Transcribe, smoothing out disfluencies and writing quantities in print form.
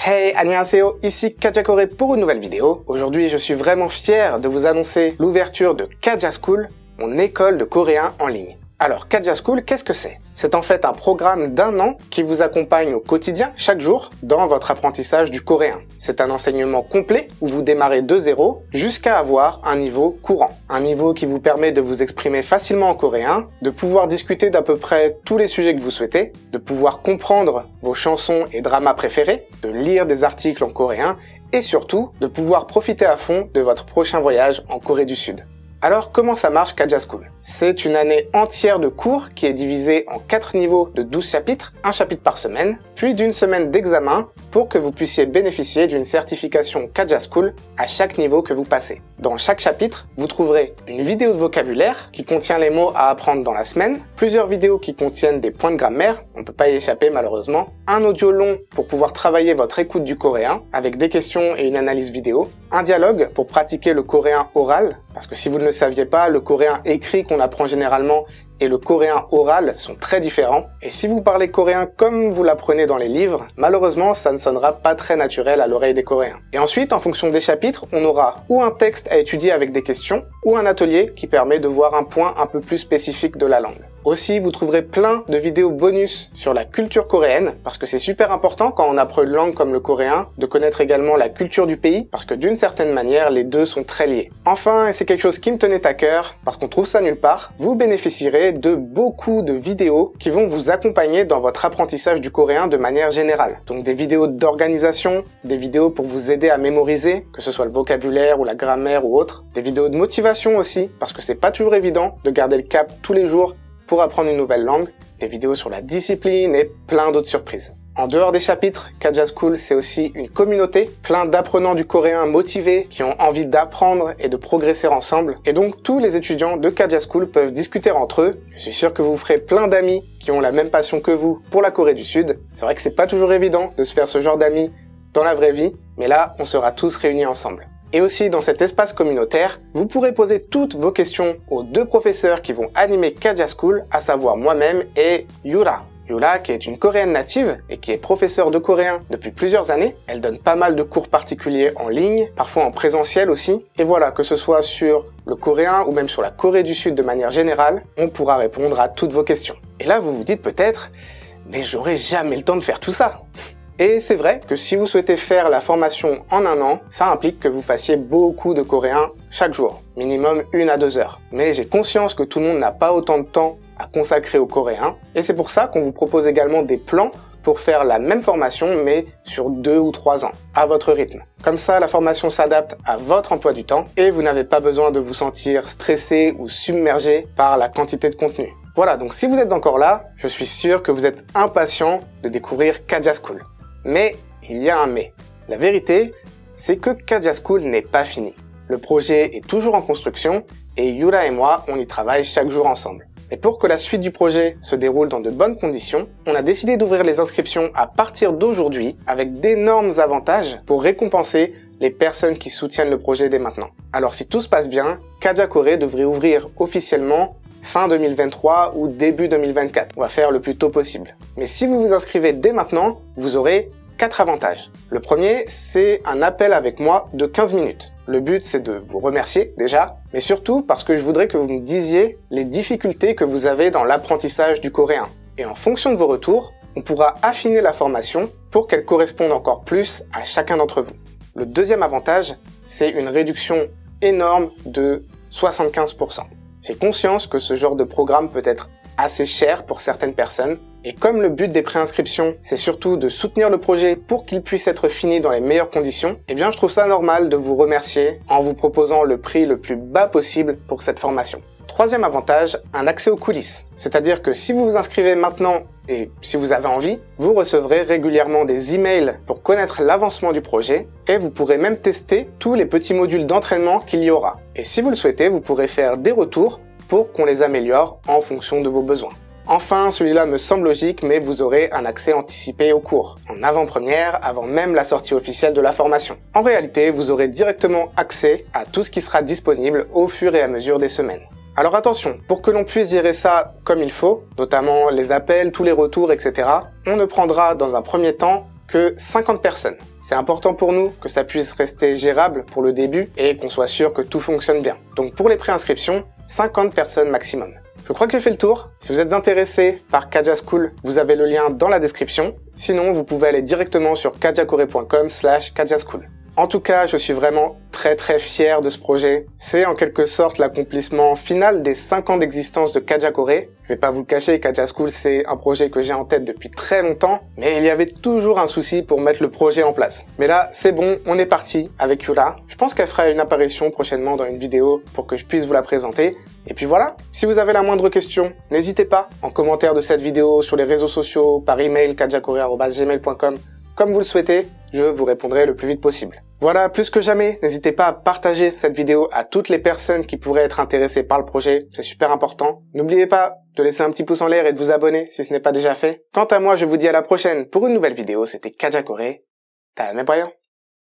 Hey, annyeonghaseyo, ici Kaja Corée pour une nouvelle vidéo. Aujourd'hui, je suis vraiment fier de vous annoncer l'ouverture de Kaja School, mon école de coréen en ligne. Alors, Kaja School, qu'est-ce que c'est? C'est en fait un programme d'1 an qui vous accompagne au quotidien, chaque jour, dans votre apprentissage du coréen. C'est un enseignement complet où vous démarrez de zéro jusqu'à avoir un niveau courant. Un niveau qui vous permet de vous exprimer facilement en coréen, de pouvoir discuter d'à peu près tous les sujets que vous souhaitez, de pouvoir comprendre vos chansons et dramas préférés, de lire des articles en coréen et surtout de pouvoir profiter à fond de votre prochain voyage en Corée du Sud. Alors, comment ça marche Kaja School? C'est une année entière de cours qui est divisée en 4 niveaux de 12 chapitres, un chapitre par semaine, puis d'une semaine d'examen pour que vous puissiez bénéficier d'une certification Kaja School à chaque niveau que vous passez. Dans chaque chapitre, vous trouverez une vidéo de vocabulaire qui contient les mots à apprendre dans la semaine, plusieurs vidéos qui contiennent des points de grammaire, on ne peut pas y échapper malheureusement, un audio long pour pouvoir travailler votre écoute du coréen avec des questions et une analyse vidéo, un dialogue pour pratiquer le coréen oral, parce que si vous ne le saviez pas, le coréen écrit qu'on apprend généralement et le coréen oral sont très différents. Et si vous parlez coréen comme vous l'apprenez dans les livres, malheureusement, ça ne sonnera pas très naturel à l'oreille des Coréens. Et ensuite, en fonction des chapitres, on aura ou un texte à étudier avec des questions, ou un atelier qui permet de voir un point un peu plus spécifique de la langue. Aussi, vous trouverez plein de vidéos bonus sur la culture coréenne, parce que c'est super important quand on apprend une langue comme le coréen, de connaître également la culture du pays, parce que d'une certaine manière, les deux sont très liés. Enfin, et c'est quelque chose qui me tenait à cœur, parce qu'on trouve ça nulle part, vous bénéficierez de beaucoup de vidéos qui vont vous accompagner dans votre apprentissage du coréen de manière générale. Donc des vidéos d'organisation, des vidéos pour vous aider à mémoriser, que ce soit le vocabulaire ou la grammaire ou autre, des vidéos de motivation aussi, parce que c'est pas toujours évident de garder le cap tous les jours pour apprendre une nouvelle langue, des vidéos sur la discipline et plein d'autres surprises. En dehors des chapitres, Kaja School, c'est aussi une communauté, plein d'apprenants du coréen motivés qui ont envie d'apprendre et de progresser ensemble. Et donc, tous les étudiants de Kaja School peuvent discuter entre eux. Je suis sûr que vous ferez plein d'amis qui ont la même passion que vous pour la Corée du Sud. C'est vrai que c'est pas toujours évident de se faire ce genre d'amis dans la vraie vie, mais là, on sera tous réunis ensemble. Et aussi, dans cet espace communautaire, vous pourrez poser toutes vos questions aux 2 professeurs qui vont animer Kaja School, à savoir moi-même et Yura. Yura, qui est une coréenne native et qui est professeure de coréen depuis plusieurs années. Elle donne pas mal de cours particuliers en ligne, parfois en présentiel aussi. Et voilà, que ce soit sur le coréen ou même sur la Corée du Sud de manière générale, on pourra répondre à toutes vos questions. Et là, vous vous dites peut-être, mais j'aurai jamais le temps de faire tout ça. Et c'est vrai que si vous souhaitez faire la formation en 1 an, ça implique que vous fassiez beaucoup de coréen chaque jour, minimum 1 à 2 heures. Mais j'ai conscience que tout le monde n'a pas autant de temps à consacrer au coréen, et c'est pour ça qu'on vous propose également des plans pour faire la même formation, mais sur 2 ou 3 ans, à votre rythme. Comme ça, la formation s'adapte à votre emploi du temps, et vous n'avez pas besoin de vous sentir stressé ou submergé par la quantité de contenu. Voilà, donc si vous êtes encore là, je suis sûr que vous êtes impatient de découvrir Kaja School. Mais il y a un mais. La vérité, c'est que Kaja School n'est pas fini. Le projet est toujours en construction et Yura et moi, on y travaille chaque jour ensemble. Et pour que la suite du projet se déroule dans de bonnes conditions, on a décidé d'ouvrir les inscriptions à partir d'aujourd'hui avec d'énormes avantages pour récompenser les personnes qui soutiennent le projet dès maintenant. Alors si tout se passe bien, Kaja Corée devrait ouvrir officiellement fin 2023 ou début 2024. On va faire le plus tôt possible. Mais si vous vous inscrivez dès maintenant, vous aurez 4 avantages. Le premier, c'est un appel avec moi de 15 minutes. Le but, c'est de vous remercier déjà, mais surtout parce que je voudrais que vous me disiez les difficultés que vous avez dans l'apprentissage du coréen. Et en fonction de vos retours, on pourra affiner la formation pour qu'elle corresponde encore plus à chacun d'entre vous. Le deuxième avantage, c'est une réduction énorme de 75%. J'ai conscience que ce genre de programme peut être assez cher pour certaines personnes, et comme le but des préinscriptions, c'est surtout de soutenir le projet pour qu'il puisse être fini dans les meilleures conditions, eh bien je trouve ça normal de vous remercier en vous proposant le prix le plus bas possible pour cette formation. Troisième avantage, un accès aux coulisses. C'est-à-dire que si vous vous inscrivez maintenant et si vous avez envie, vous recevrez régulièrement des emails pour connaître l'avancement du projet et vous pourrez même tester tous les petits modules d'entraînement qu'il y aura. Et si vous le souhaitez, vous pourrez faire des retours pour qu'on les améliore en fonction de vos besoins. Enfin, celui-là me semble logique, mais vous aurez un accès anticipé au cours, en avant-première, avant même la sortie officielle de la formation. En réalité, vous aurez directement accès à tout ce qui sera disponible au fur et à mesure des semaines. Alors attention, pour que l'on puisse gérer ça comme il faut, notamment les appels, tous les retours, etc., on ne prendra dans un premier temps que 50 personnes. C'est important pour nous que ça puisse rester gérable pour le début et qu'on soit sûr que tout fonctionne bien. Donc pour les préinscriptions, 50 personnes maximum. Je crois que j'ai fait le tour. Si vous êtes intéressé par Kaja School, vous avez le lien dans la description. Sinon, vous pouvez aller directement sur kajakore.com/kajaschool. En tout cas, je suis vraiment très fier de ce projet. C'est en quelque sorte l'accomplissement final des 5 ans d'existence de Kaja Kore. Je vais pas vous le cacher, Kaja School, c'est un projet que j'ai en tête depuis très longtemps, mais il y avait toujours un souci pour mettre le projet en place. Mais là, c'est bon, on est parti avec Yura. Je pense qu'elle fera une apparition prochainement dans une vidéo pour que je puisse vous la présenter. Et puis voilà, si vous avez la moindre question, n'hésitez pas en commentaire de cette vidéo, sur les réseaux sociaux, par email kajakore@gmail.com. Comme vous le souhaitez, je vous répondrai le plus vite possible. Voilà, plus que jamais, n'hésitez pas à partager cette vidéo à toutes les personnes qui pourraient être intéressées par le projet, c'est super important. N'oubliez pas de laisser un petit pouce en l'air et de vous abonner si ce n'est pas déjà fait. Quant à moi, je vous dis à la prochaine pour une nouvelle vidéo, c'était Kaja Kore. T'as même pas rien.